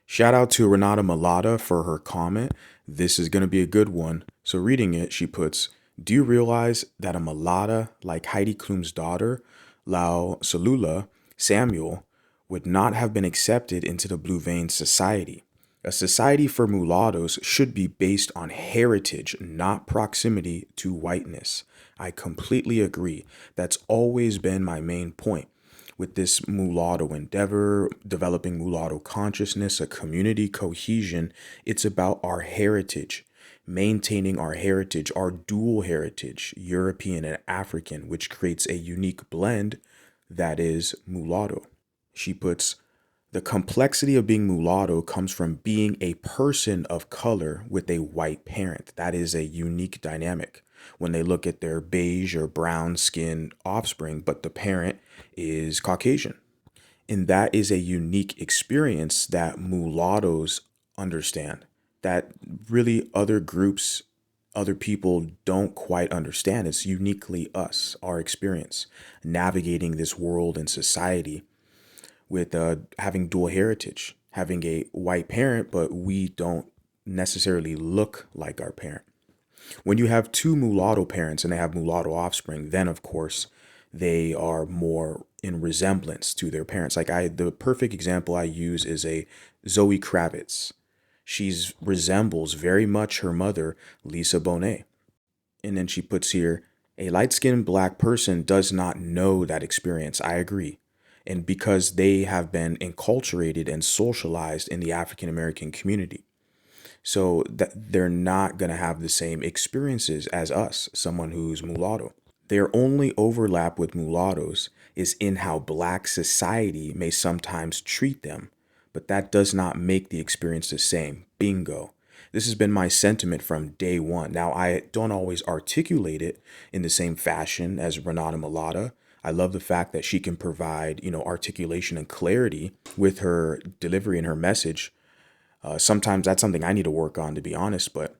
Shout out to Renata Malata for her comment. This is going to be a good one. So, reading it, she puts, do you realize that a mulatto like Heidi Klum's daughter, Lau Salula Samuel, would not have been accepted into the Blue Vein Society? A society for mulattoes should be based on heritage, not proximity to whiteness. I completely agree. That's always been my main point with this mulatto endeavor, developing mulatto consciousness, a community cohesion. It's about our heritage, maintaining our heritage, our dual heritage, European and African, which creates a unique blend that is mulatto. She puts, the complexity of being mulatto comes from being a person of color with a white parent. That is a unique dynamic when they look at their beige or brown skinned offspring, but the parent is Caucasian. And that is a unique experience that mulattoes understand, that really other groups, other people don't quite understand. It's uniquely us, our experience, navigating this world and society with having dual heritage, having a white parent, but we don't necessarily look like our parent. When you have two mulatto parents and they have mulatto offspring, then of course they are more in resemblance to their parents. The perfect example I use is a Zoe Kravitz. She's resembles very much her mother, Lisa Bonet. And then she puts here, a light-skinned black person does not know that experience. I agree. And because they have been enculturated and socialized in the African American community. So that they're not going to have the same experiences as us, someone who's mulatto. Their only overlap with mulattoes is in how black society may sometimes treat them, but that does not make the experience the same. Bingo. This has been my sentiment from day one. Now, I don't always articulate it in the same fashion as Renata Malata. I love the fact that she can provide, articulation and clarity with her delivery and her message. Sometimes that's something I need to work on, to be honest, but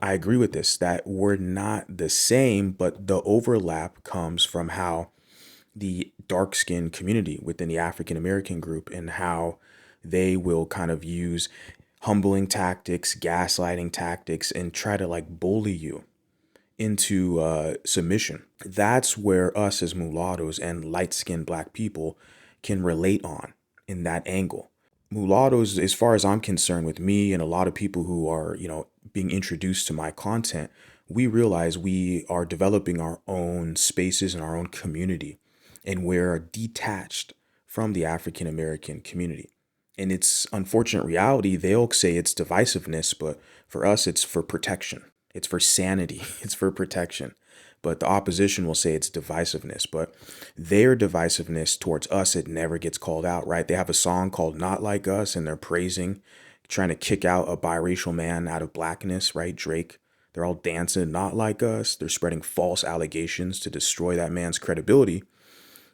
I agree with this, that we're not the same, but the overlap comes from how the dark skinned community within the African American group and how they will kind of use humbling tactics, gaslighting tactics, and try to like bully you into submission. That's where us as mulattoes and light skinned black people can relate on in that angle. Mulattoes, as far as I'm concerned, with me and a lot of people who are, being introduced to my content, we realize we are developing our own spaces and our own community, and we're detached from the African American community. And it's unfortunate reality. They'll say it's divisiveness, but for us, it's for protection. It's for sanity. It's for protection. But the opposition will say it's divisiveness. But their divisiveness towards us, it never gets called out, right? They have a song called Not Like Us, and they're praising, trying to kick out a biracial man out of blackness, right? Drake. They're all dancing, not like us. They're spreading false allegations to destroy that man's credibility.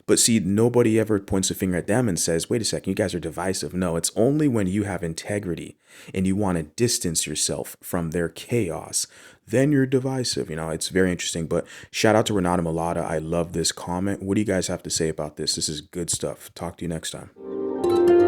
But see, nobody ever points a finger at them and says, wait a second, you guys are divisive. No, it's only when you have integrity and you want to distance yourself from their chaos, then you're divisive. It's very interesting. But shout out to Renata Malata. I love this comment. What do you guys have to say about this? This is good stuff. Talk to you next time.